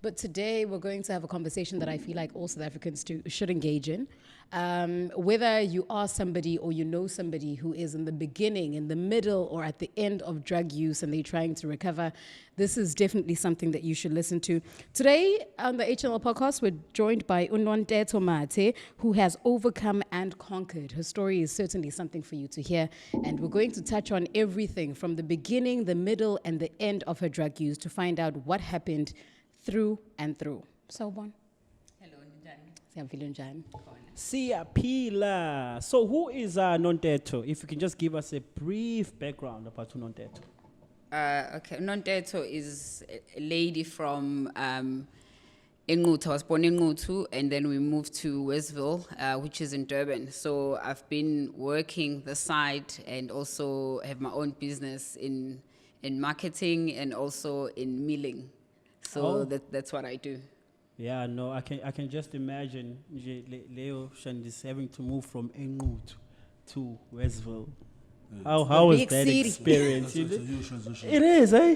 But today we're going to have a conversation that I feel like all South Africans should engage in. Whether you are somebody or you know somebody who is in the beginning, in the middle, or at the end of drug use and they're trying to recover, this is definitely something that you should listen to. Today on the HNL Podcast, we're joined by Nontetho Mathe, who has overcome and conquered. Her story is certainly something for you to hear. And we're going to touch on everything from the beginning, the middle, and the end of her drug use to find out what happened through and through. Sawubona. Hello, Njani. Siyaphila njani? Siyaphila. So who is Nontetho? If you can just give us a brief background about Nontetho. Okay, Nontetho is a lady from Engutu. I was born in Engutu, and then we moved to Westville, which is in Durban. So I've been working the side and also have my own business in marketing and also in milling. So that's what I do. Yeah, no, I can just imagine Leo Shandis having to move from Engutu to Westville. How was that experience? It's a huge transition. It is, eh?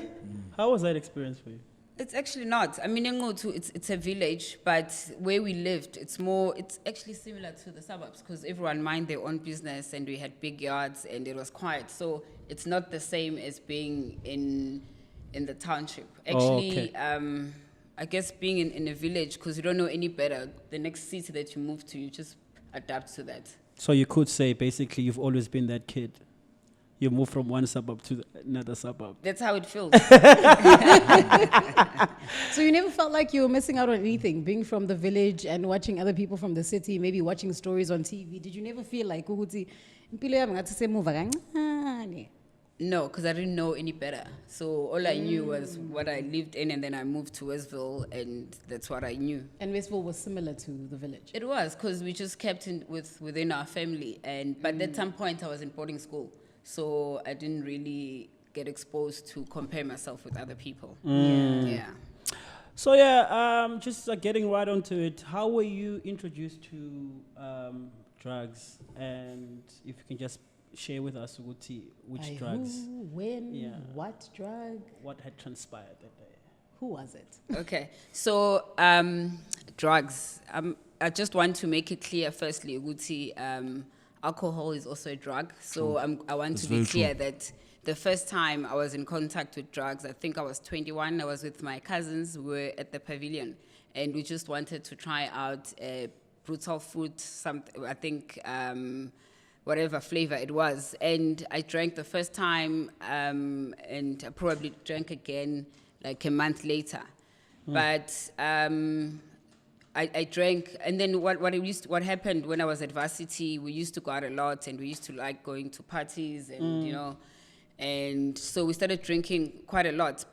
How was that experience for you? It's actually not. I mean, Engutu, it's a village, but where we lived, it's actually similar to the suburbs because everyone mind their own business and we had big yards and it was quiet. So it's not the same as being in the township. Actually, I guess being in a village, because you don't know any better, the next city that you move to, you just adapt to that. So you could say basically you've always been that kid. You move from one suburb to another suburb. That's how it feels. So you never felt like you were missing out on anything, being from the village and watching other people from the city, maybe watching stories on TV. Did you never feel like, No, because I didn't know any better. So all I knew was what I lived in, and then I moved to Westville, and that's what I knew. And Westville was similar to the village? It was, because we just kept within our family. But at some point, I was in boarding school. So I didn't really get exposed to compare myself with other people. Yeah. So just getting right onto it, how were you introduced to drugs? And if you can just share with us which drugs. Who, when, what drug? What had transpired that day? Who was it? Okay, so drugs. I just want to make it clear, firstly, Uguti, alcohol is also a drug. So I want to be clear that the first time I was in contact with drugs, I think I was 21. I was with my cousins. We were at the pavilion, and we just wanted to try out brutal food, something, I think, whatever flavor it was. And I drank the first time, and I probably drank again like a month later. But I drank, and then what happened when I was at varsity, we used to go out a lot, and we used to like going to parties, and and so we started drinking quite a lot.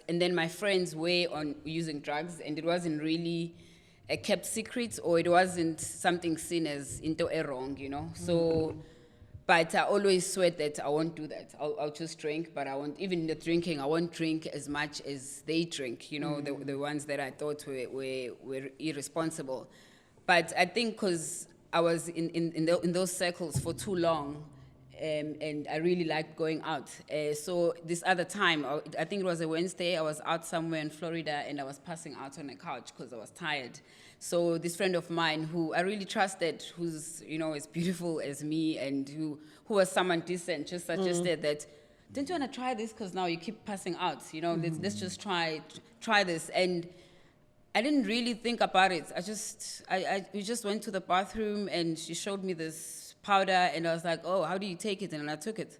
And then my friends were using drugs, and it wasn't really a kept secret, or it wasn't something seen as into a wrong, So, but I always swear that I won't do that. I'll just drink, but I won't, even in the drinking, I won't drink as much as they drink, the ones that I thought were irresponsible. But I think because I was in those circles for too long, and I really liked going out. So this other time, I think it was a Wednesday, I was out somewhere in Florida, and I was passing out on a couch because I was tired. So this friend of mine who I really trusted, who's, as beautiful as me, and who was someone decent, just suggested that, don't you want to try this? Because now you keep passing out, let's just try this. And I didn't really think about it. We just went to the bathroom, and she showed me this powder, and I was like, oh, how do you take it? And I took it.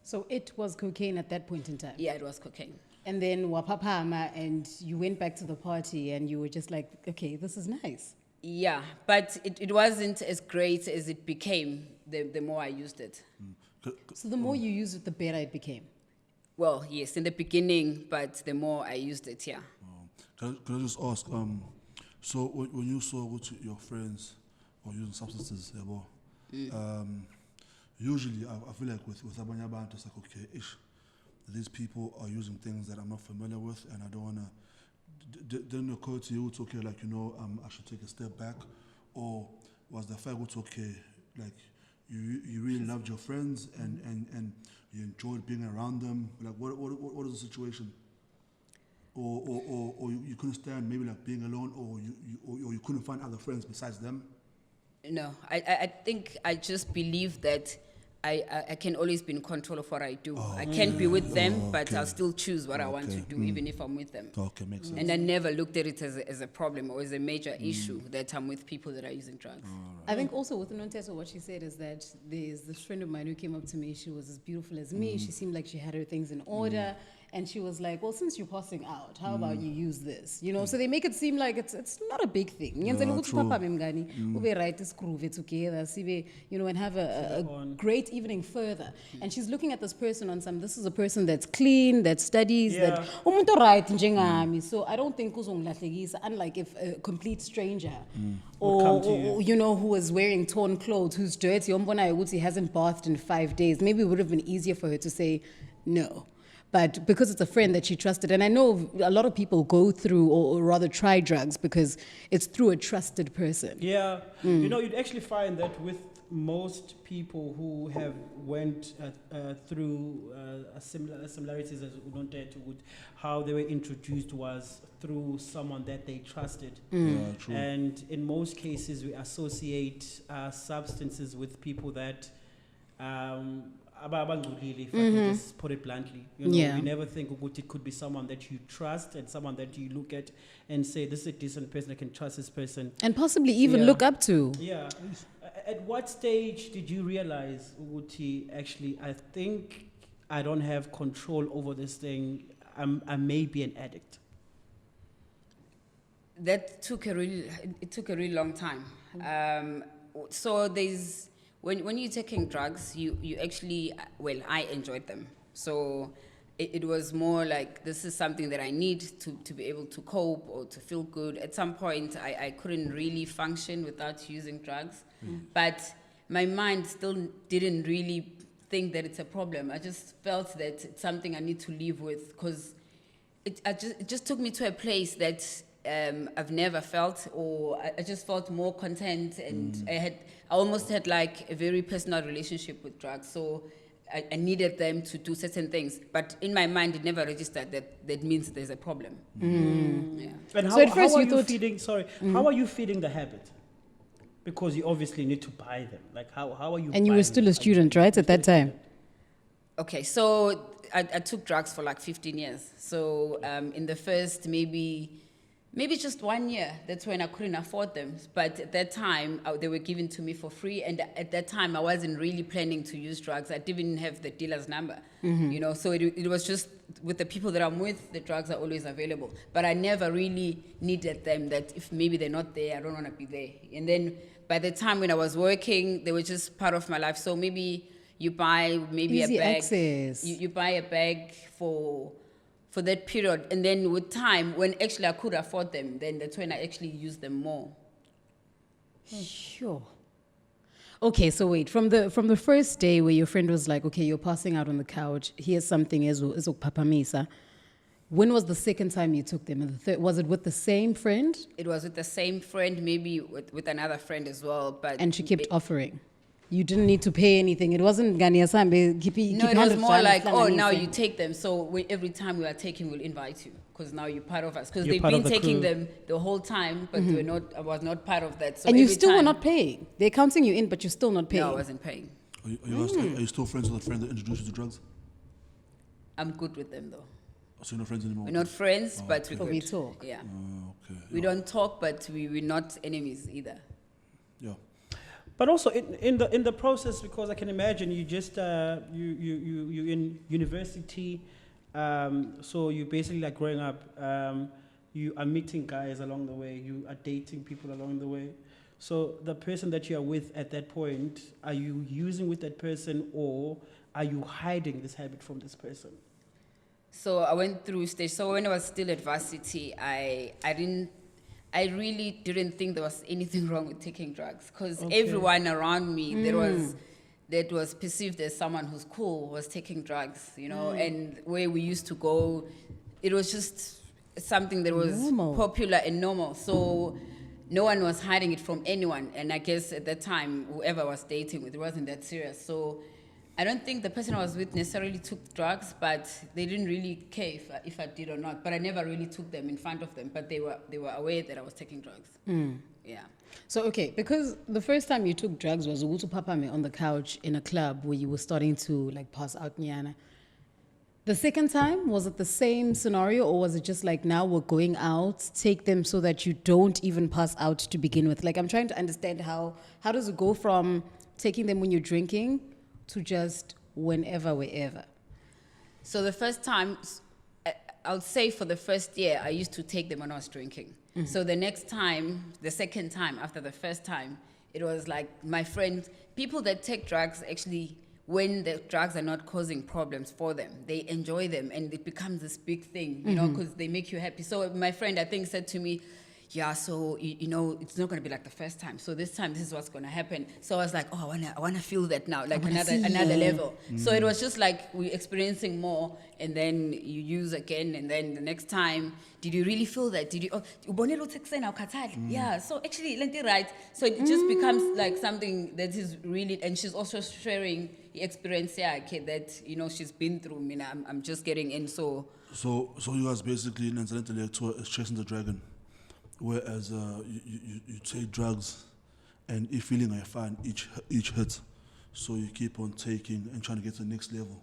So it was cocaine at that point in time? Yeah, it was cocaine. And then wapapama, and you went back to the party, and you were just like, okay, this is nice. Yeah, but it wasn't as great as it became the more I used it. So the more you used it, the better it became? Well, yes, in the beginning, but the more I used it, yeah. Can I just ask, so when you saw your friends or using substances, usually I feel like with abanye abantu, it's like, okay, these people are using things that I'm not familiar with, and I don't want to. Didn't occur to you, it's okay, like, I should take a step back? Or was the fact, it's okay, like, you really loved your friends and you enjoyed being around them? Like, what is the situation? or you couldn't stand maybe like being alone, or you couldn't find other friends besides them? No, I think I just believe that I can always be in control of what I do. I can be with them, but I'll still choose what I want to do, even if I'm with them. Okay, makes sense. And I never looked at it as a problem or as a major issue that I'm with people that are using drugs. I think also with Nontetho, what she said is that there's this friend of mine who came up to me. She was as beautiful as me. She seemed like she had her things in order. And she was like, well, since you're passing out, how about you use this? You know, so they make it seem like it's not a big thing. You know, and have a great evening further. And she's looking at this person on this is a person that's clean, that studies, that umuntu right njengami. So I don't think unlike if a complete stranger or you know, who is wearing torn clothes, who's dirty, he hasn't bathed in 5 days, maybe it would have been easier for her to say no. But because it's a friend that she trusted, and I know a lot of people go through or rather try drugs because it's through a trusted person. Yeah, you know, you'd actually find that with most people who have went through similarities as Nontetho, with how they were introduced was through someone that they trusted. Yeah, true. And in most cases, we associate substances with people that if I can just put it bluntly, you know, you never think it could be someone that you trust and someone that you look at and say, this is a decent person, I can trust this person. And possibly even look up to. Yeah. At what stage did you realize, Uguti, actually, I think I don't have control over this thing, I may be an addict? That took a really long time. So there's, when you're taking drugs, you actually, well, I enjoyed them. So it was more like, this is something that I need to be able to cope or to feel good. At some point, I couldn't really function without using drugs. But my mind still didn't really think that it's a problem. I just felt that it's something I need to live with, because it just took me to a place that I've never felt, or I just felt more content, and I almost had like a very personal relationship with drugs. So I needed them to do certain things, but in my mind it never registered that means there's a problem. Yeah. And how, So at first how are you you thought- feeding? How are you feeding the habit? Because you obviously need to buy them. Like how are you? And you were buying still them? a student, right, at that time? Okay, so I took drugs for like 15 years. So in the first maybe just 1 year, that's when I couldn't afford them. But at that time, they were given to me for free. And at that time, I wasn't really planning to use drugs. I didn't even have the dealer's number, you know. So it was just with the people that I'm with, the drugs are always available. But I never really needed them, that if maybe they're not there, I don't want to be there. And then by the time when I was working, they were just part of my life. So maybe you buy Easy a bag. access. You buy a bag for that period, and then with time, when actually I could afford them, then that's when I actually use them more. Sure. Okay, so wait, from the first day where your friend was like, okay, you're passing out on the couch, here's something, papamisa. When was the second time you took them? And the third, was it with the same friend? It was with the same friend, maybe with another friend as well, but And she kept offering. You didn't need to pay anything. It wasn't Ghania Sambe. No, it was more like, oh, now you take them. So every time we are taking, we'll invite you, because now you're part of us. Because they've been taking them the whole time, but I was not part of that. So and you still were not paying. They're counting you in, but you're still not paying. No, I wasn't paying. Are you still friends with a friend that introduced you to drugs? I'm good with them though. So you're not friends anymore? We're not friends, but we're good. We talk. Yeah. Okay. We don't talk, but we're not enemies either. Yeah. But also in the process, because I can imagine you just you in university, so you basically like growing up, you are meeting guys along the way, you are dating people along the way. So the person that you are with at that point, are you using with that person, or are you hiding this habit from this person? So I went through stage. So when I was still at varsity, I really didn't think there was anything wrong with taking drugs, because everyone around me that was perceived as someone who's cool was taking drugs, you know, and where we used to go, it was just something that was popular and normal. So no one was hiding it from anyone. And I guess at that time, whoever I was dating with, it wasn't that serious. So I don't think the person I was with necessarily took drugs, but they didn't really care if I did or not. But I never really took them in front of them, but they were aware that I was taking drugs. Yeah. So, okay, because the first time you took drugs was Ugutu Papame on the couch in a club where you were starting to like pass out Nyana. The second time, was it the same scenario, or was it just like, now we're going out, take them so that you don't even pass out to begin with? Like, I'm trying to understand how does it go from taking them when you're drinking to just whenever, wherever? So the first time, I would say for the first year, I used to take them when I was drinking. So the second time after the first time, it was like my friends, people that take drugs actually, when the drugs are not causing problems for them, they enjoy them and it becomes this big thing, you know, because they make you happy. So my friend, I think, said to me, yeah, so, you know, it's not going to be like the first time. So this time, this is what's going to happen. So I was like, oh, I want to feel that now, like another level. So it was just like we're experiencing more, and then you use again, and then the next time, did you really feel that? Did you, yeah, so actually, right. So it just becomes like something that is really, and she's also sharing the experience, yeah, okay, that, you know, she's been through. I mean, I'm just getting in, so you guys basically, in an intellectual, is chasing the dragon. Whereas you take drugs, and if feeling I find each hit, so you keep on taking and trying to get to the next level.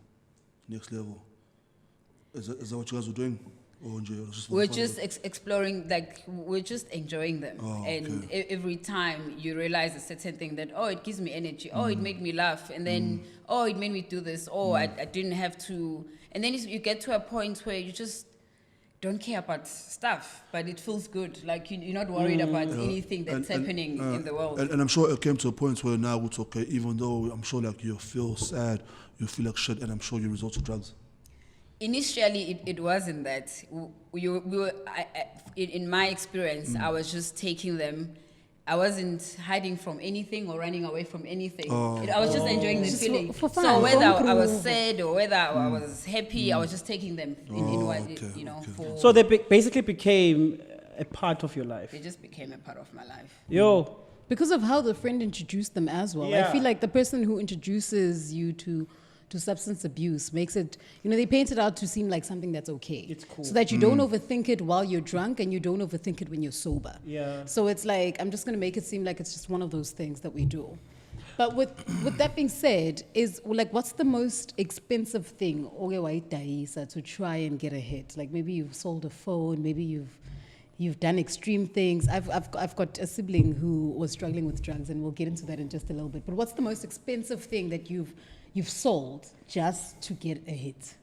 Is that what you guys were doing? Or we're just exploring, like we're just enjoying them, and every time you realize a certain thing that, oh, it gives me energy, oh, it made me laugh, and then oh, it made me do this, oh, I didn't have to, and then you get to a point where you just don't care about stuff, but it feels good. Like you're not worried about anything that's happening in the world. And I'm sure it came to a point where now it's okay, even though I'm sure like you feel sad, you feel like shit, and I'm sure you resort to drugs. Initially, it wasn't that. In my experience, I was just taking them. I wasn't hiding from anything or running away from anything. I was just enjoying the feeling. For fun, so whether I was sad or whether I was happy, I was just taking them in what, you know. For So they basically became a part of your life. They just became a part of my life. Yo. Because of how the friend introduced them as well. Yeah. I feel like the person who introduces you to substance abuse makes it, you know, they paint it out to seem like something that's okay. It's cool. So that you don't overthink it while you're drunk, and you don't overthink it when you're sober. Yeah. So it's like, I'm just going to make it seem like it's just one of those things that we do. But with that being said, is like, what's the most expensive thing to try and get a hit? Like maybe you've sold a phone, maybe you've done extreme things. I've got a sibling who was struggling with drugs, and we'll get into that in just a little bit. But what's the most expensive thing that you've sold just to get a hit?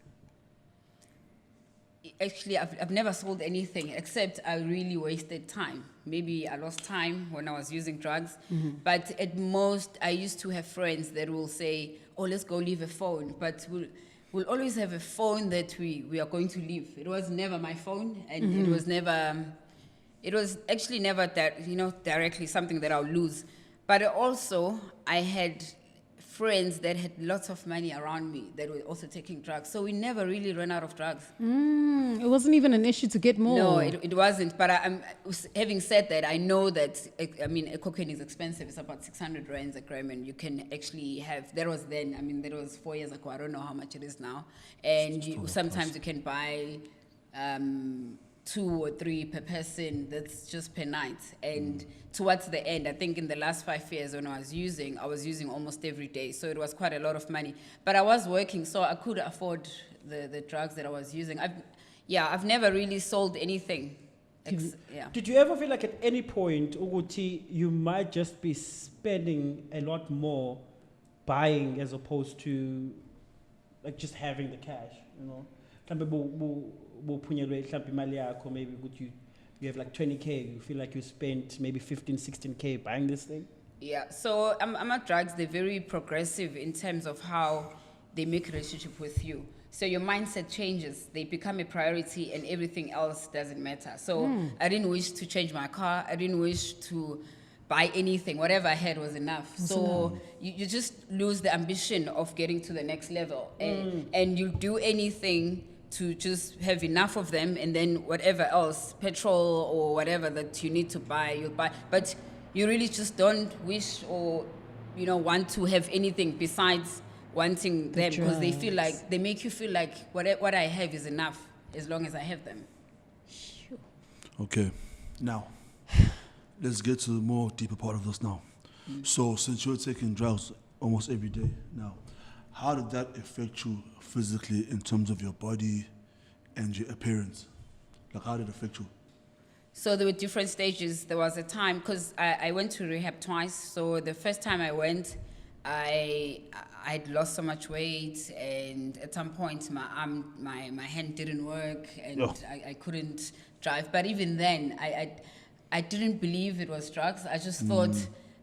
Actually, I've never sold anything, except I really wasted time. Maybe I lost time when I was using drugs. But at most, I used to have friends that will say, oh, let's go leave a phone. But we'll always have a phone that we are going to leave. It was never my phone, and it was actually never that, you know, directly something that I'll lose. But also, I had friends that had lots of money around me that were also taking drugs. So we never really ran out of drugs. It wasn't even an issue to get more. No, it wasn't. But having said that, I know that, I mean, cocaine is expensive. It's about 600 rands a gram, and you can actually have, that was then, I mean, that was 4 years ago. I don't know how much it is now. And sometimes you can buy 2 or 3 per person. That's just per night. And towards the end, I think in the last 5 years when I was using almost every day. So it was quite a lot of money. But I was working, so I could afford the drugs that I was using. I've never really sold anything. Did you ever feel like at any point, Uguti, you might just be spending a lot more buying as opposed to like just having the cash, you know? Maybe you have like 20K, you feel like you spent maybe 15, 16K buying this thing? Yeah, so I'm at drugs, they're very progressive in terms of how they make a relationship with you. So your mindset changes, they become a priority, and everything else doesn't matter. So I didn't wish to change my car, I didn't wish to buy anything, whatever I had was enough. So you just lose the ambition of getting to the next level, and you do anything to just have enough of them, and then whatever else, petrol or whatever that you need to buy, you'll buy. But you really just don't wish or, you know, want to have anything besides wanting them because they feel like they make you feel like what I have is enough as long as I have them. Okay, now let's get to the more deeper part of this now. So since you're taking drugs almost every day now, how did that affect you physically in terms of your body and your appearance? Like, how did it affect you? So there were different stages. There was a time, because I went to rehab twice. So the first time I went, I'd lost so much weight, and at some point my hand didn't work, and I couldn't drive. But even then, I didn't believe it was drugs. I just thought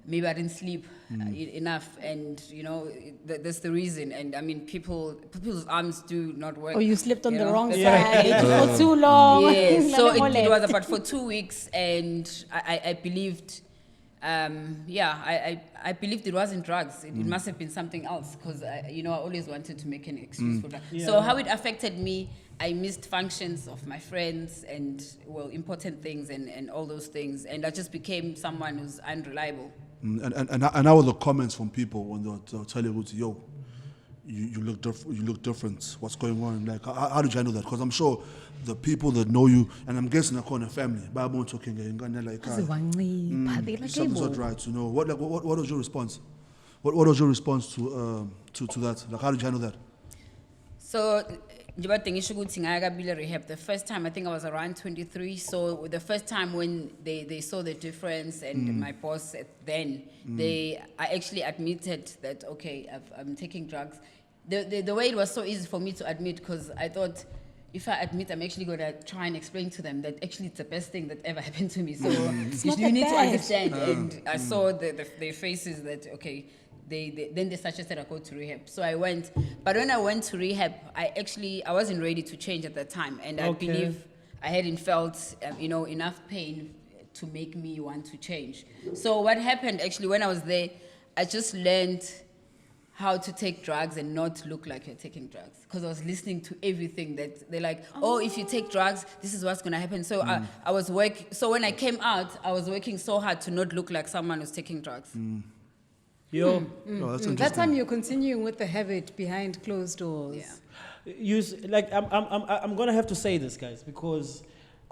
maybe I didn't sleep enough, and that's the reason. And I mean, people's arms do not work. Or you slept on the know? wrong That's side for too long. Yeah, so it was about for 2 weeks, and I believed, I believed it wasn't drugs. It must have been something else, because I always wanted to make an excuse for drugs. Yeah. So how it affected me, I missed functions of my friends and important things and all those things, and I just became someone who's unreliable. And how were the comments from people when they'll tell you, yo, you look different, what's going on? Like, how did you handle that? Because I'm sure the people that know you, and I'm guessing they're calling a family, Bible talking, like, something's not right, What was your response? What was your response to that? Like, how did you handle that? So, the first time, I think I was around 23. So the first time when they saw the difference, and my boss then, I actually admitted that, okay, I'm taking drugs. The way it was so easy for me to admit, because I thought, if I admit, I'm actually going to try and explain to them that actually it's the best thing that ever happened to me. So you need to understand. And I saw their faces that, okay, then they suggested I go to rehab. So I went. But when I went to rehab, I wasn't ready to change at that time. And I believe I hadn't felt, enough pain to make me want to change. So what happened actually when I was there, I just learned how to take drugs and not look like you're taking drugs. Because I was listening to everything that they're like, if you take drugs, this is what's going to happen. So I was working. So when I came out, I was working so hard to not look like someone who's taking drugs. Yo, That's interesting. That time you're continuing with the habit behind closed doors. Yeah. I'm gonna have to say this, guys, because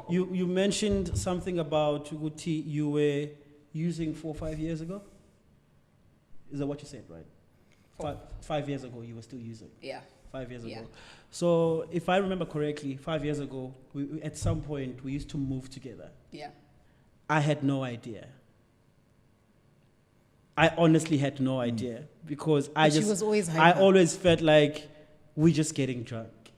you mentioned something about Uguti you were using 4 or 5 years ago. Is that what you said, right? 5 years ago, you were still using. Yeah. 5 years ago. Yeah. So if I remember correctly, 5 years ago, we at some point we used to move together. Yeah. I had no idea. I honestly had no idea, because She was always I hyper. always felt like we're just getting drunk.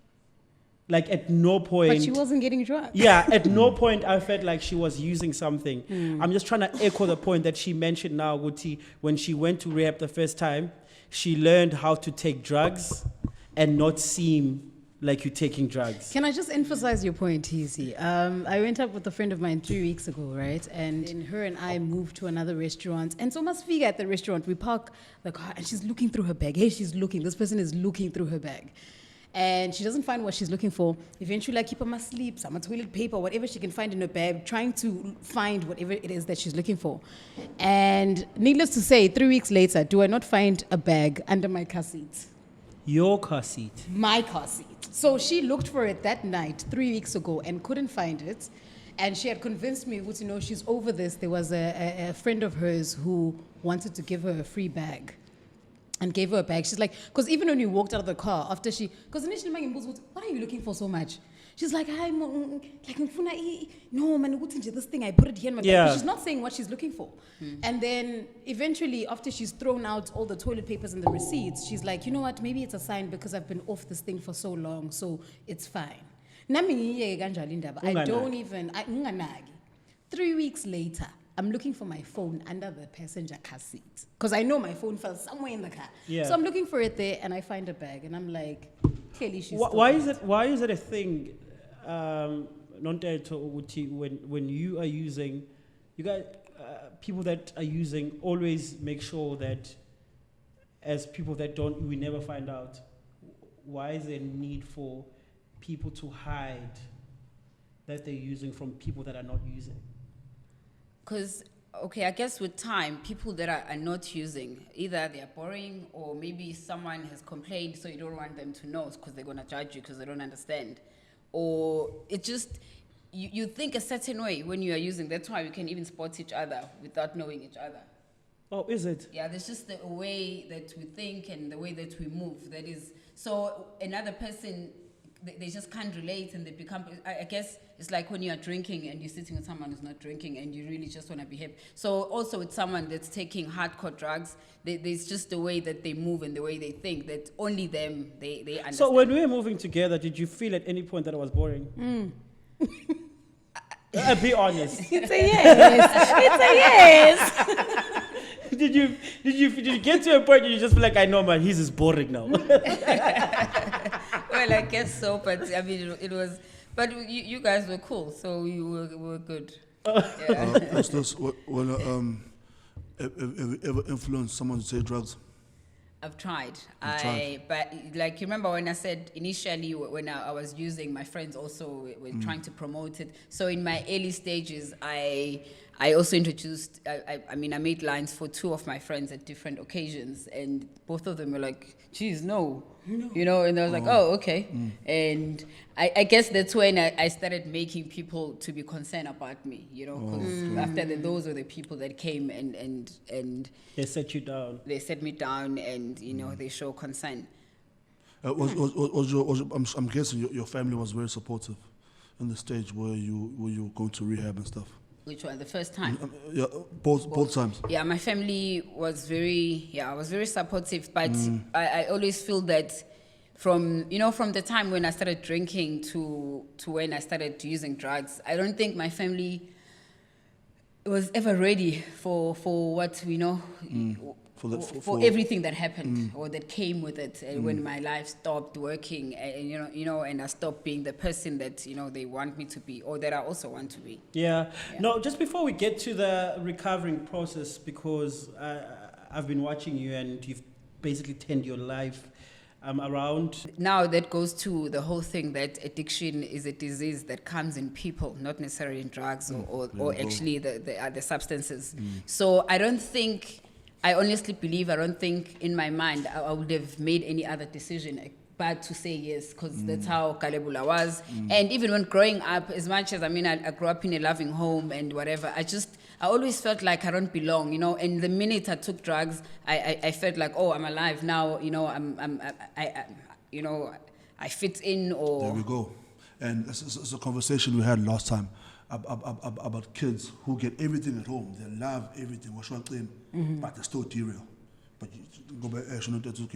Like at no point. But she wasn't getting drunk. Yeah, at no point I felt like she was using something. I'm just trying to echo the point that she mentioned now, Guti. When she went to rehab the first time, she learned how to take drugs and not seem like you're taking drugs. Can I just emphasize your point, Tizi? I went up with a friend of mine 3 weeks ago, right? And her and I moved to another restaurant. And so must figure at the restaurant, we park the car and she's looking through her bag. Hey, this person is looking through her bag. And she doesn't find what she's looking for. Eventually, I keep her asleep, some toilet paper, whatever she can find in her bag, trying to find whatever it is that she's looking for. And needless to say, 3 weeks later, do I not find a bag under my car seat? Your car seat. My car seat. So she looked for it that night 3 weeks ago and couldn't find it. And she had convinced me, she's over this. There was a friend of hers who wanted to give her a free bag and gave her a bag. She's like, because even when we walked out of the car, because initially, what are you looking for so much? She's like, no, man, this thing, I put it here in my bag. But she's not saying what she's looking for. And then eventually, after she's thrown out all the toilet papers and the receipts, she's like, you know what, maybe it's a sign because I've been off this thing for so long, so it's fine. I don't even, 3 weeks later, I'm looking for my phone under the passenger car seat. Because I know my phone fell somewhere in the car. Yeah. So I'm looking for it there, and I find a bag, and I'm like, Kelly, she's Why is it a thing, Nontetho Uguti, when you are using, you guys, people that are using always make sure that as people that don't, we never find out. Why is there a need for people to hide that they're using from people that are not using? Because Okay, I guess with time, people that are not using, either they are boring or maybe someone has complained, so you don't want them to know because they're going to judge you because they don't understand. Or it just, you think a certain way when you are using. That's why we can even spot each other without knowing each other. Oh, is it? Yeah, there's just the way that we think and the way that we move. That is, so another person, they just can't relate and they become, I guess it's like when you are drinking and you're sitting with someone who's not drinking and you really just want to behave. So also with someone that's taking hardcore drugs, there's just the way that they move and the way they think that only them, they understand. So when we were moving together, did you feel at any point that I was boring? Be honest. It's a yes. It's a yes. Did you get to a point where you just feel like, I know, man, he's just boring now? Well, I guess so, but I mean, it was, but you guys were cool, so we were good. Yeah. Have you ever influenced someone to take drugs? I've tried. But like, you remember when I said initially when I was using, my friends also were trying to promote it. So in my early stages, I also introduced, I made lines for two of my friends at different occasions, and both of them were like, geez, no. You know, and I was like, oh, okay. And I guess that's when I started making people to be concerned about me, you know, because after that, those were the people that came and They set you down. They set me down and, you know, they show concern. I'm guessing your family was very supportive in the stage where you were going to rehab and stuff. Which one? The first time? Yeah, both times. Yeah, my family was very supportive, but I always feel that from the time when I started drinking to when I started using drugs, I don't think my family was ever ready for what we know. For everything that happened or that came with it, and when my life stopped working, and I stopped being the person that they want me to be, or that I also want to be. Yeah. No, just before we get to the recovering process, because I've been watching you and you've basically turned your life around. Now that goes to the whole thing that addiction is a disease that comes in people, not necessarily in drugs or actually the substances. So I honestly believe, I don't think in my mind I would have made any other decision but to say yes, because that's how Kalebula was. And even when growing up, as much as, I grew up in a loving home and whatever, I always felt like I don't belong, and the minute I took drugs, I felt like, oh, I'm alive now, I fit in or... There we go. And it's a conversation we had last time about kids who get everything at home. They love everything, but they still derail. But you go back, Nontetho,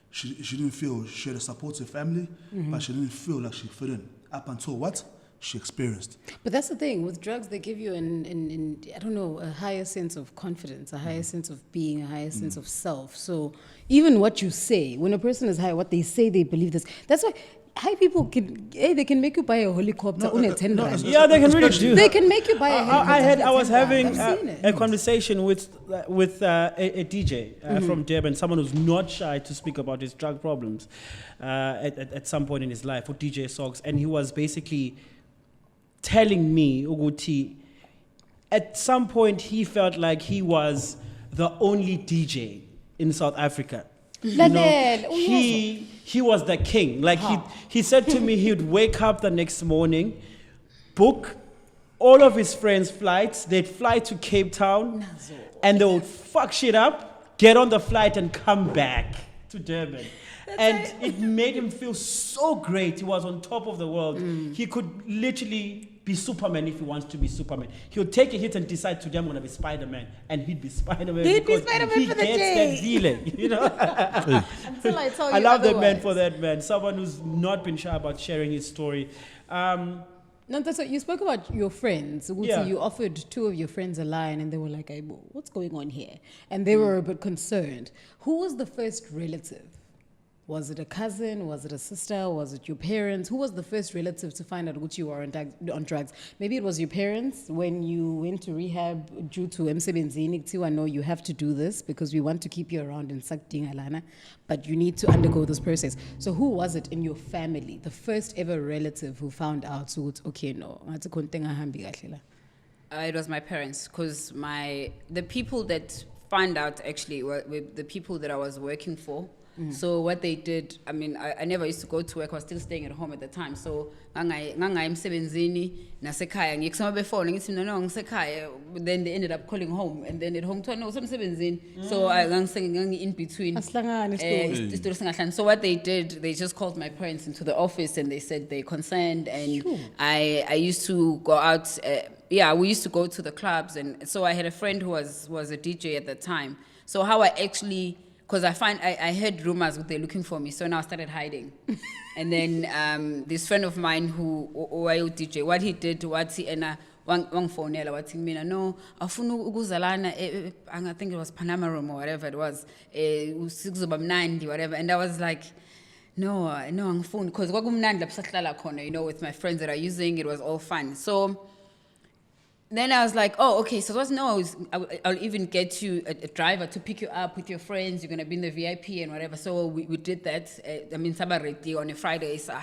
she didn't feel she had a supportive family, but she didn't feel like she fit in up until what she experienced. But that's the thing with drugs; they give you a higher sense of confidence, a higher sense of being, a higher sense of self. So even what you say, when a person is high, what they say, they believe this. That's why. High people they can make you buy a helicopter on a 10 rand. Yeah, they can really do. They can make you buy a helicopter. I was having a conversation with a DJ from Durban, someone who's not shy to speak about his drug problems at some point in his life, with DJ Socks, and he was basically telling me, Uguti, at some point he felt like he was the only DJ in South Africa. He was the king. Like he said to me, he would wake up the next morning, book all of his friends' flights. They'd fly to Cape Town, and they would fuck shit up, get on the flight, and come back to Durban. It made him feel so great. He was on top of the world. He could literally be Superman if he wants to be Superman. He would take a hit and decide, today I'm going to be Spider-Man. And he'd be Spider-Man because he gets that feeling, Until I tell you I love otherwise. that man for that, man. Someone who's not been shy about sharing his story. Nontetho, you spoke about your friends. Yeah. You offered two of your friends a line and they were like, what's going on here? And they were a bit concerned. Who was the first relative? Was it a cousin? Was it a sister? Was it your parents? Who was the first relative to find out what you were on drugs? Maybe it was your parents when you went to rehab due to emsebenzini. I know you have to do this because we want to keep you around in Sakding Alana, but you need to undergo this process. So who was it in your family, the first ever relative who found out, so it's okay, no, It was my parents, because the people that found out actually were the people that I was working for. So what they did, I mean, I never used to go to work. I was still staying at home at the time. So emsebenzini nasekhaya ngikusema before ngithi no ngisekhaya, then they ended up calling home, and then at home no semsebenzini. So I in between. So what they did, they just called my parents into the office and they said they concerned, and I used to go out. We used to go to the clubs, and so I had a friend who was a DJ at the time. So how I actually, because I heard rumors that they're looking for me, so now I started hiding. And then this friend of mine who was DJ, what he did, wangfonela wathi mina no afuna ukuzalana I think it was Panama Room or whatever it was, sikuzoba mnandi whatever, and I was like, no angifuni, because kwakumnandi lapho sahlala khona, with my friends that are using, it was all fun. So then I was like, oh, okay, so I'll even get you a driver to pick you up with your friends. You're going to be in the VIP and whatever. So we did that. Sabareti on a Friday, so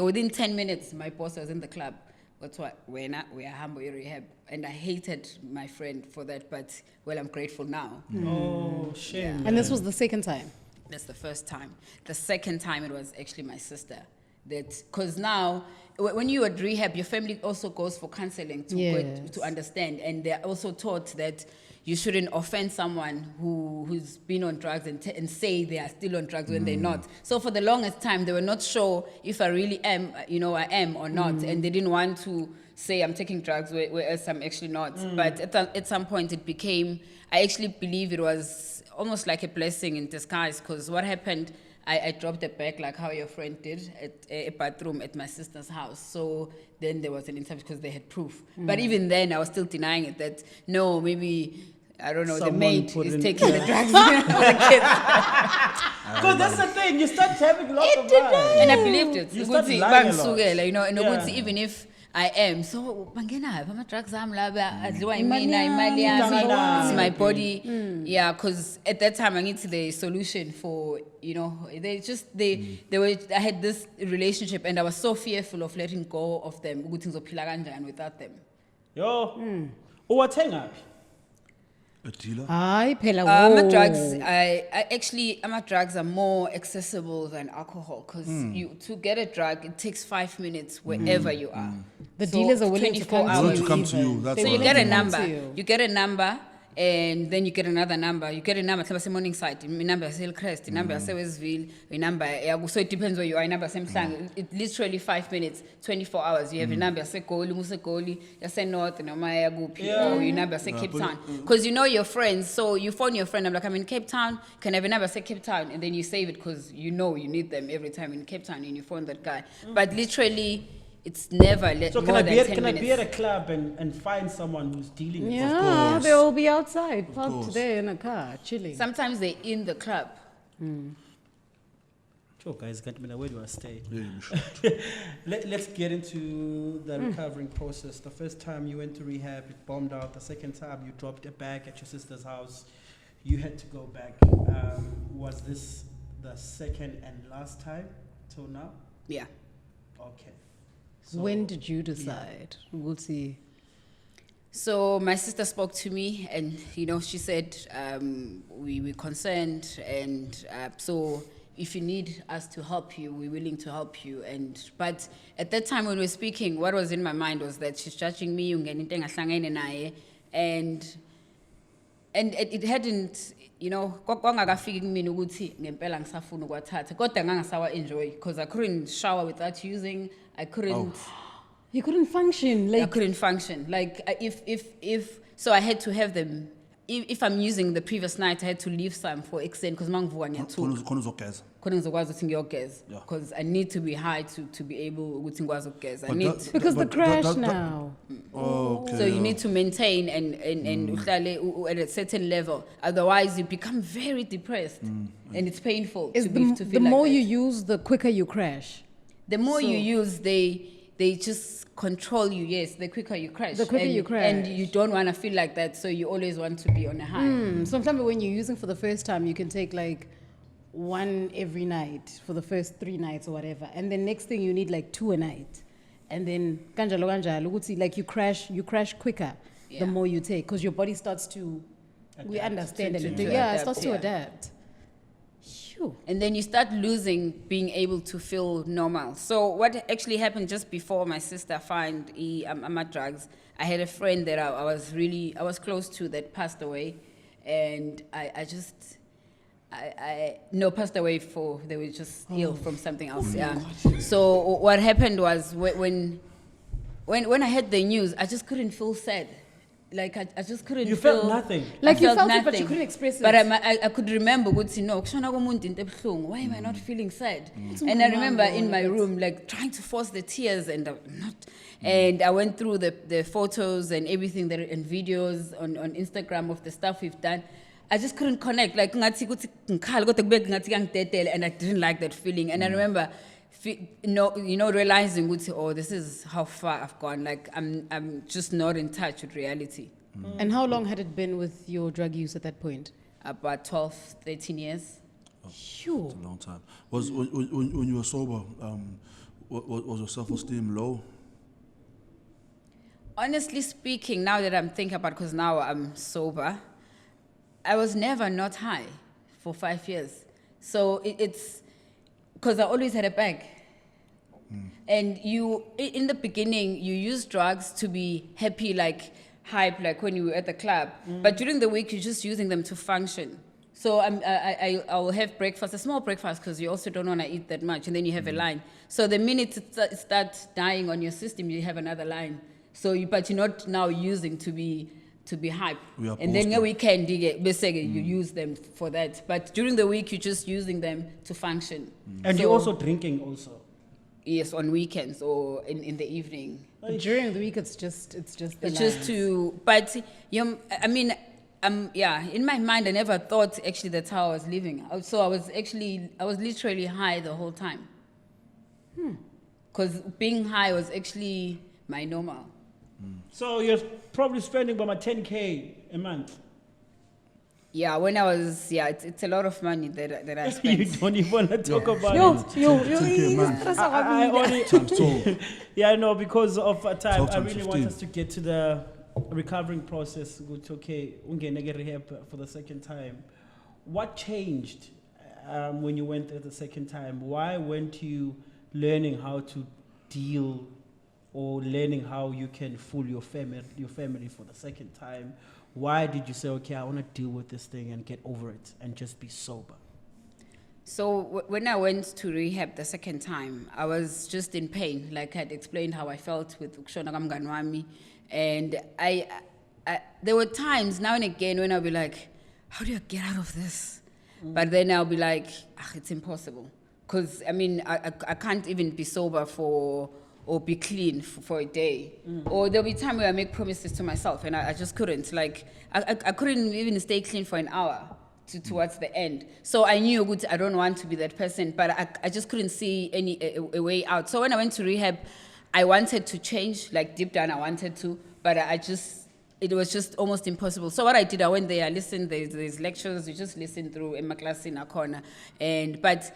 within 10 minutes, my boss was in the club. That's what we are humble rehab. And I hated my friend for that, but, well, I'm grateful now. Oh, shame. And this was the second time? That's the first time. The second time, it was actually my sister. Because now, when you're at rehab, your family also goes for counseling to understand, and they're also taught that you shouldn't offend someone who's been on drugs and say they are still on drugs when they're not. So for the longest time, they were not sure if I really am, I am or not, and they didn't want to say I'm taking drugs, whereas I'm actually not. But at some point, it became, I actually believe it was almost like a blessing in disguise, because what happened, I dropped a bag like how your friend did at a bathroom at my sister's house. So then there was an interview because they had proof. But even then, I was still denying it, that no, maybe, I don't know, the maid is taking the drugs for the kids. Because that's the thing, you start having lots of lies. And I believed it. You start lying a lot. And even if I am, so drugs, it's my body. Yeah, because at that time I needed the solution for, I had this relationship and I was so fearful of letting go of them without them. Yo, uwathenga? A dealer? Drugs are more accessible than alcohol, because to get a drug, it takes 5 minutes wherever you are. The dealers are willing to come to you. That's so what you get a number, and then you get another number. You get a number, say morning side, number Hillcrest, number Westville, number. So it depends where you are. Number same thing. It's literally 5 minutes, 24 hours. You have a number say Musekoli, you say North, and or you number say Cape Town, because you know your friends. So you phone your friend. I'm like, I'm in Cape Town. Can I have a number say Cape Town, and then you save it because you know you need them every time in Cape Town, and you phone that guy. But literally, it's never so more than 10 minutes. Can I be at a club and find someone who's dealing with it? Yeah, they'll all be outside, parked there in a car, chilling. Sometimes they're in the club. Sure, guys, where do I stay? Yeah, you should. Let's get into the recovering process. The first time you went to rehab, it bombed out. The second time you dropped a bag at your sister's house. You had to go back. Was this the second and last time till now? Yeah. Okay. So, when did you decide? We'll see. So my sister spoke to me, and she said we're concerned, and so if you need us to help you, we're willing to help you. But at that time when we were speaking, what was in my mind was that she's judging me, and it hadn't, kwangakafiki kumina ukuthi ngempela ngisafuna ukwathatha, kodwa ngangasawa enjoy because I couldn't shower without using. I couldn't. You couldn't function. I couldn't function. Like if so, I had to have them. If I'm using the previous night, I had to leave some for extend because because I need to be high to be able to because the crash now. Okay, so you need to maintain and at a certain level. Otherwise, you become very depressed and it's painful to feel the more you use, the quicker you crash. The more you use, they just control you. Yes, the quicker you crash. The quicker you crash. And you don't want to feel like that, so you always want to be on a high. Sometimes when you're using for the first time, you can take like one every night for the first 3 nights or whatever. And then next thing you need like 2 a night. and then kanjalo ukuthi like you crash quicker the more you take, because your body starts to we understand and it starts to adapt. Phew. And then you start losing being able to feel normal. So what actually happened just before my sister found my drugs, I had a friend that I was close to that passed away, and I passed away they were just ill from something else. So what happened was when I heard the news, I just couldn't feel sad. Like I just couldn't. You felt nothing. Like you felt nothing. it, but you couldn't express it. But I could remember, why am I not feeling sad? And I remember in my room, like trying to force the tears, and And I went through the photos and everything and videos on Instagram of the stuff we've done. I just couldn't connect. Like and I didn't like that feeling. And I remember, realizing, this is how far I've gone. Like I'm just not in touch with reality. And how long had it been with your drug use at that point? About 12, 13 years. Sure. That's a long time. When you were sober, was your self-esteem low? Honestly speaking, now that I'm thinking about it, because now I'm sober, I was never not high for 5 years. So it's because I always had a bag. And in the beginning, you use drugs to be happy, like hype, like when you were at the club. But during the week, you're just using them to function. So I'll have breakfast, a small breakfast, because you also don't want to eat that much. And then you have a line. So the minute it starts dying on your system, you have another line. But you're not now using to be hype. And then the weekend, you use them for that. But during the week, you're just using them to function. And you're also drinking also? Yes, on weekends or in the evening. During the week, it's just but in my mind, I never thought actually that's how I was living. So I was literally high the whole time. Because being high was actually my normal. So you're probably spending about 10K a month. Yeah, when I was, it's a lot of money that I spent. You don't even want to talk about it. I know, because of time, I really want us to get to the recovering process. Okay, rehab for the second time. What changed when you went there the second time? Why weren't you learning how to deal or learning how you can fool your family for the second time? Why did you say, okay, I want to deal with this thing and get over it and just be sober? So when I went to rehab the second time, I was just in pain. Like I'd explained how I felt with Ukshona Gamganwami. And there were times now and again when I'll be like, how do I get out of this? But then I'll be like, it's impossible. Because, I can't even be sober or be clean for a day. Or there'll be time where I make promises to myself and I just couldn't. Like, I couldn't even stay clean for an hour towards the end. So I knew, I don't want to be that person, but I just couldn't see a way out. So when I went to rehab, I wanted to change, like deep down I wanted to, but it was just almost impossible. So what I did, I went there, I listened, there's lectures, you just listen through in my class in a corner. But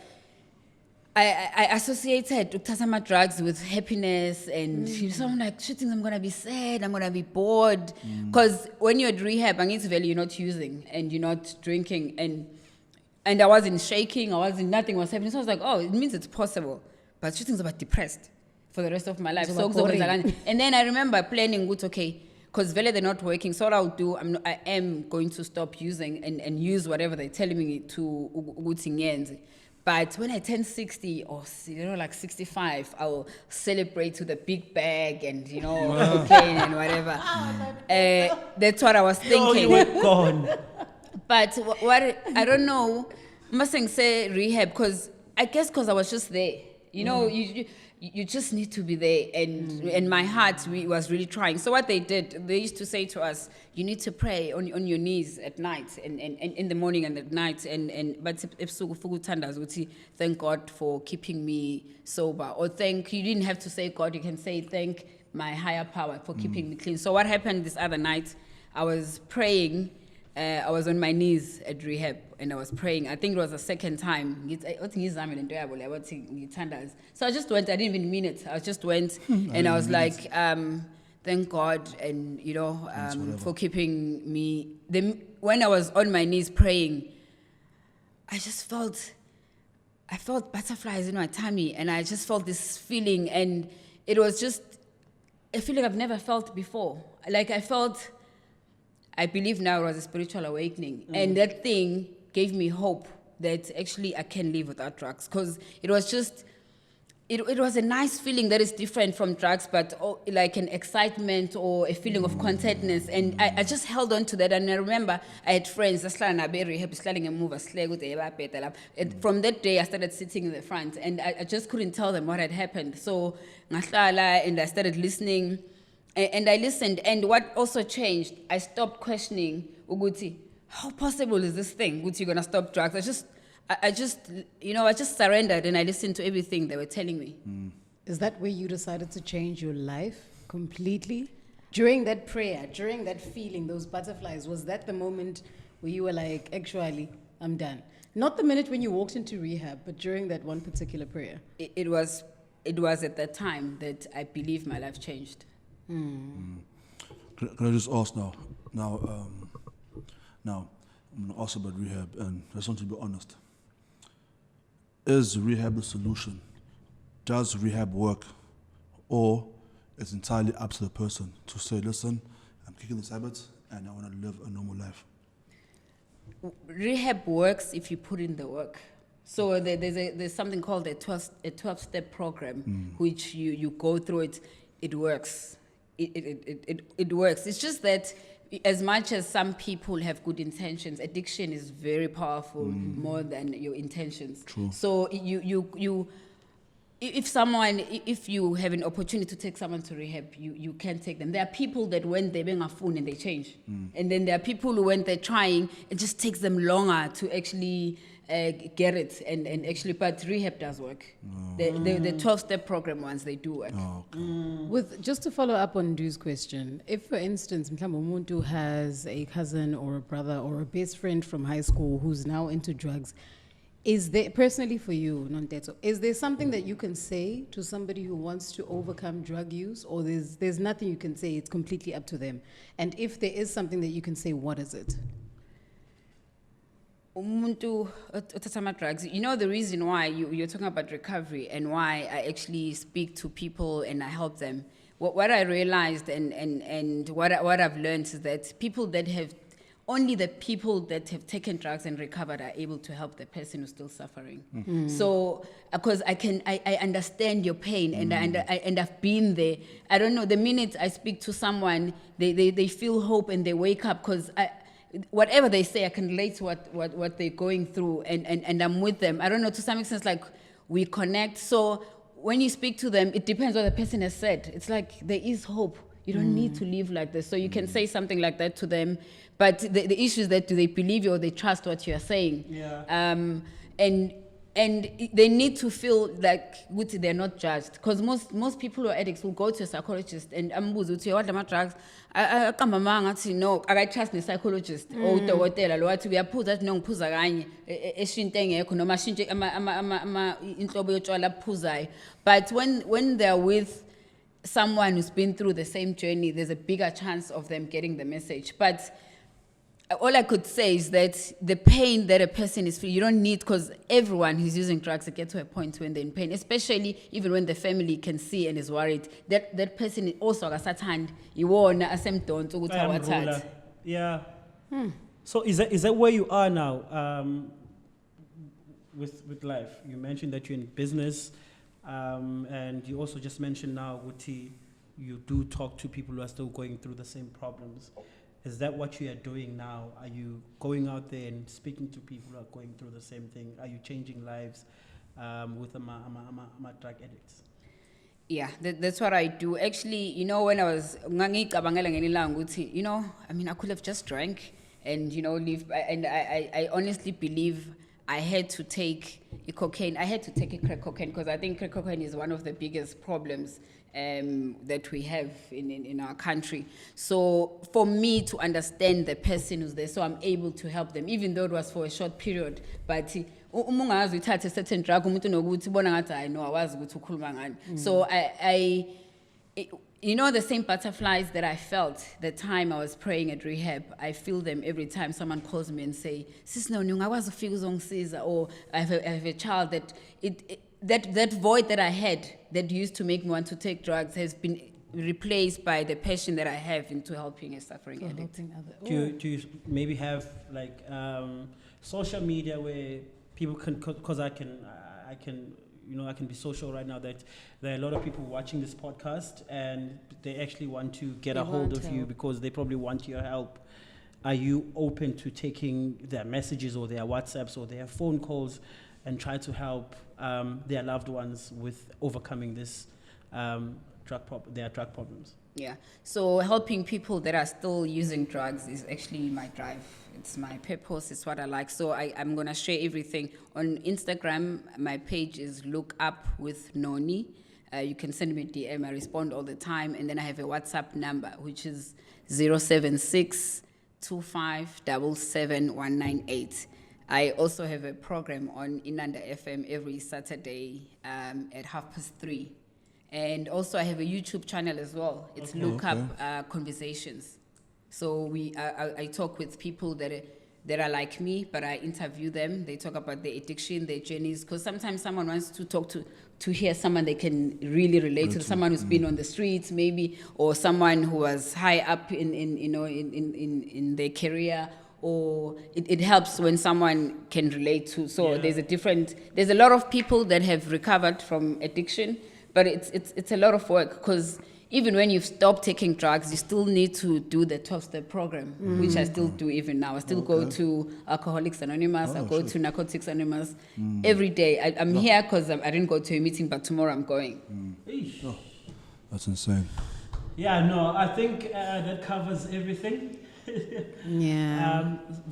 I associated Uktasama drugs with happiness, and so I'm like, shooting, I'm gonna be sad, I'm gonna be bored. Because when you're at rehab, you're not using and you're not drinking, and I wasn't shaking, nothing was happening. So I was like, it means it's possible. But shooting's about depressed for the rest of my life. And then I remember planning, because they're not working, so what I'll do, I am going to stop using and use whatever they're telling me to. But when I turn 60 or 65, I'll celebrate with a big bag and cocaine and whatever. That's what I was thinking. You were gone. But what I don't know, mustn't say rehab, because I was just there. You just need to be there, and my heart was really trying. So what they did, they used to say to us, you need to pray on your knees at night and in the morning and at night, but if thank God for keeping me sober, or you didn't have to say God, you can say thank my higher power for keeping me clean. So what happened this other night, I was praying I was on my knees at rehab and I was praying. I think it was the second time. So I just went. I didn't even mean it. I just went and I was like, thank God, and for keeping me. When I was on my knees praying, I felt butterflies in my tummy, and I just felt this feeling, and it was just a feeling I've never felt before. Like I believe now it was a spiritual awakening, and that thing gave me hope that actually I can live without drugs, because it was just, it was a nice feeling that is different from drugs, but like an excitement or a feeling of contentness, and I just held on to that. And I remember I had friends, and from that day I started sitting in the front, and I just couldn't tell them what had happened. So and I started listening, and I listened, and what also changed, I stopped questioning Uguti, how possible is this thing? Uguti, you're gonna stop drugs? I just surrendered, and I listened to everything they were telling me. Is that where you decided to change your life completely? During that prayer, during that feeling, those butterflies, was that the moment where you were like, actually, I'm done? Not the minute when you walked into rehab, but during that one particular prayer. It was at that time that I believe my life changed. Can I just ask now? Now, I'm going to ask about rehab, and I just want to be honest. Is rehab the solution? Does rehab work? Or it's entirely up to the person to say, listen, I'm kicking this habit and I want to live a normal life? Rehab works if you put in the work. So there's something called a 12-step program, which you go through it. It works. It works. It's just that as much as some people have good intentions, addiction is very powerful more than your intentions. True. So if you have an opportunity to take someone to rehab, you can take them. There are people that when they're being a phone and they change. And then there are people who when they're trying, it just takes them longer to actually get it, and actually, but rehab does work. The 12-step program ones, they do work. With just to follow up on Ndu's question, if for instance Umuntu has a cousin or a brother or a best friend from high school who's now into drugs, is there, personally for you, Nontetho, is there something that you can say to somebody who wants to overcome drug use, or there's nothing you can say, it's completely up to them? And if there is something that you can say, what is it? Umuntu othatha drugs. You know the reason why you're talking about recovery and why I actually speak to people and I help them. What I realized and what I've learned is that only the people that have taken drugs and recovered are able to help the person who's still suffering. So, because I understand your pain and I've been there. I don't know, the minute I speak to someone, they feel hope and they wake up, because whatever they say, I can relate to what they're going through, and I'm with them. I don't know, to some extent, like we connect. So when you speak to them, it depends what the person has said. It's like there is hope. You don't need to live like this. So you can say something like that to them. But the issue is that do they believe you or they trust what you are saying? Yeah. And they need to feel like they're not judged, because most people who are addicts will go to a psychologist and ambuza uthi what am drugs aqamba manga athi no I trust the psychologist or udokotela lo wathi uyaphuza athi no ngiphuza kanye eshinto engekho noma shintshe ama inhlobo yotshwala aphuzayo. But when they're with someone who's been through the same journey, there's a bigger chance of them getting the message. But all I could say is that the pain that a person is feeling, you don't need, because everyone who's using drugs, they get to a point when they're in pain, especially even when the family can see and is worried. That person also has a hand. Yeah. So is that where you are now with life? You mentioned that you're in business, and you also just mentioned now, Uti, you do talk to people who are still going through the same problems. Is that what you are doing now? Are you going out there and speaking to people who are going through the same thing? Are you changing lives with drug addicts? Yeah, that's what I do. Actually, when I was, I could have just drank and, live. And I honestly believe I had to take a cocaine. I had to take a crack cocaine because I think crack cocaine is one of the biggest problems that we have in our country. So for me to understand the person who's there, so I'm able to help them, even though it was for a short period. But umungazi uthathe a certain drug, umuntu nokuthi bona ngathi I know awazi ukuthi ukhuluma ngani. So you know the same butterflies that I felt the time I was praying at rehab, I feel them every time someone calls me and say, Sis no ngakwazi ufika uzongisiza, or I have a child that void that I had that used to make me want to take drugs has been replaced by the passion that I have into helping a suffering addict. Do you maybe have like social media where people can, because I can be social right now, that there are a lot of people watching this podcast and they actually want to get a hold of you because they probably want your help. Are you open to taking their messages or their WhatsApps or their phone calls and try to help their loved ones with overcoming this their drug problems? Yeah, so helping people that are still using drugs is actually my drive. It's my purpose, it's what I like. So I'm going to share everything. On Instagram, my page is Look Up with Noni. You can send me a DM, I respond all the time. And then I have a WhatsApp number, which is 076-2577-198. I also have a program on Inanda FM every Saturday at 3:30. And also I have a YouTube channel as well. It's Look Up Conversations. So I talk with people that are like me, but I interview them. They talk about their addiction, their journeys, because sometimes someone wants to talk to hear someone they can really relate to, someone who's been on the streets maybe, or someone who was high up in their career, or it helps when someone can relate to. So there's a lot of people that have recovered from addiction, but it's a lot of work, because even when you've stopped taking drugs, you still need to do the 12-step program, which I still do even now. I still go to Alcoholics Anonymous, I go to Narcotics Anonymous every day. I'm here because I didn't go to a meeting, but tomorrow I'm going. Oh, that's insane. Yeah, no, I think that covers everything.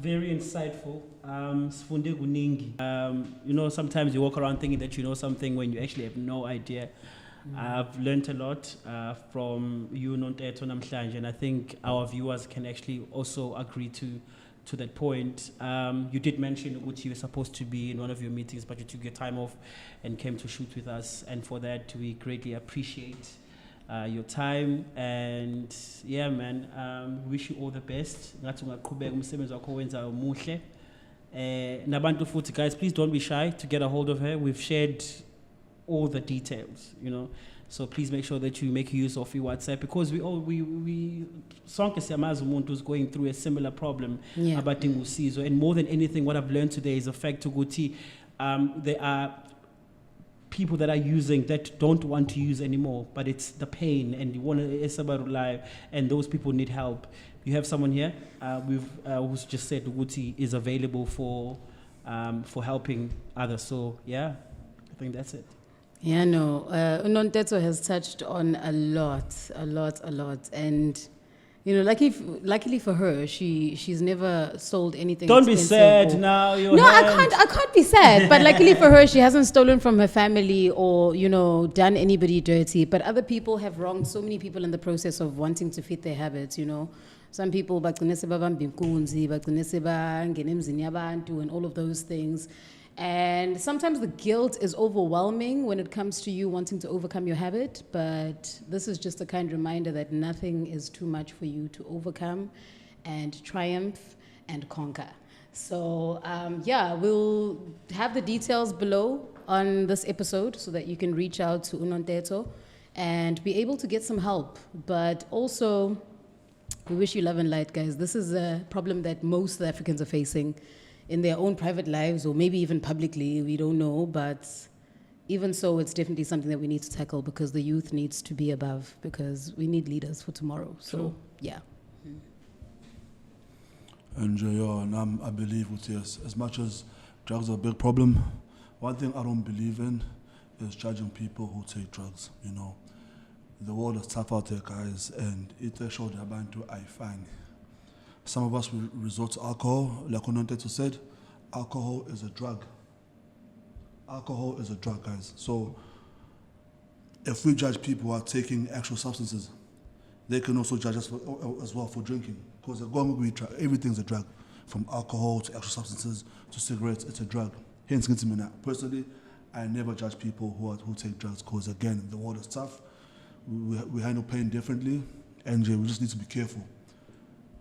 Very insightful. Sfunde kuningi. Sometimes you walk around thinking that you know something when you actually have no idea. I've learned a lot from you, Nontetho namhlanje, and I think our viewers can actually also agree to that point. You did mention that you were supposed to be in one of your meetings, but you took your time off and came to shoot with us, and for that we greatly appreciate your time. And yeah, man, wish you all the best. Nabantu futhi, guys, please don't be shy to get a hold of her. We've shared all the details, so please make sure that you make use of your WhatsApp, because we sonke siyamazi umuntu who's going through a similar problem abadinga usizo. And more than anything, what I've learned today is the fact ukuthi there are people that are using that don't want to use anymore, but it's the pain and you want to live, and those people need help. You have someone here who's just said Uguti is available for helping others. So yeah, I think that's it. Yeah, no, Nontetho has touched on a lot, and luckily for her, she's never sold anything. Don't be sad now. I can't be sad. But luckily for her, she hasn't stolen from her family or done anybody dirty. But other people have wronged so many people in the process of wanting to fit their habits. Some people bagcine sebabamba inkunzi, bagcine sebangena emzini yabantu, and all of those things. And sometimes the guilt is overwhelming when it comes to you wanting to overcome your habit, but this is just a kind reminder that nothing is too much for you to overcome and triumph and conquer. So we'll have the details below on this episode so that you can reach out to Nontetho and be able to get some help. But also, we wish you love and light, guys. This is a problem that most South Africans are facing in their own private lives, or maybe even publicly, we don't know, but even so, it's definitely something that we need to tackle, because the youth needs to be above, because we need leaders for tomorrow. So, yeah. And I believe with this, as much as drugs are a big problem, one thing I don't believe in is judging people who take drugs. The world is tough out there, guys, and it's a show that I find. Some of us will resort to alcohol, like Nontetho said. alcohol is a drug. Alcohol is a drug, guys. So if we judge people who are taking actual substances, they can also judge us as well for drinking. Because everything's a drug. From alcohol to actual substances to cigarettes, it's a drug. Hence, personally, I never judge people who take drugs because, again, the world is tough. We handle pain differently, and we just need to be careful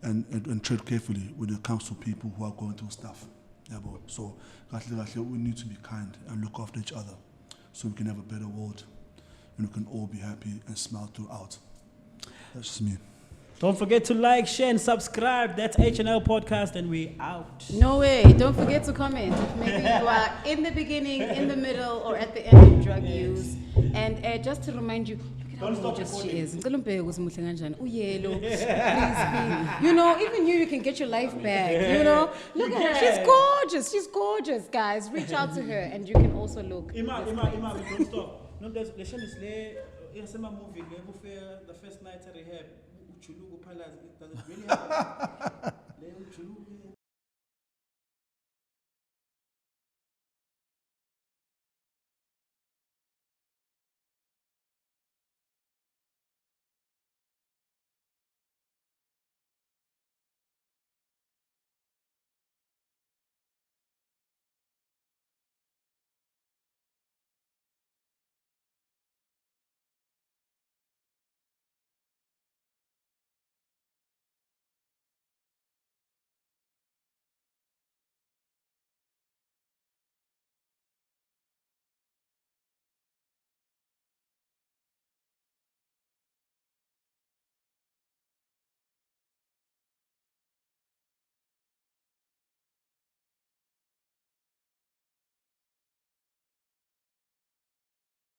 and tread carefully when it comes to people who are going through stuff. Yeah, so we need to be kind and look after each other so we can have a better world and we can all be happy and smile throughout. That's just me. Don't forget to like, share, and subscribe. That's HNL Podcast, and we out. No way. Don't forget to comment. Maybe you are in the beginning, in the middle, or at the end of drug use. And just to remind you, look at how gorgeous she is. Please be. You know, even you can get your life back. You know, look at her. She's gorgeous. She's gorgeous, guys. Reach out to her, and you can also look. Ima, don't stop. No, there's the movie. The first night at rehab. Does it really happen?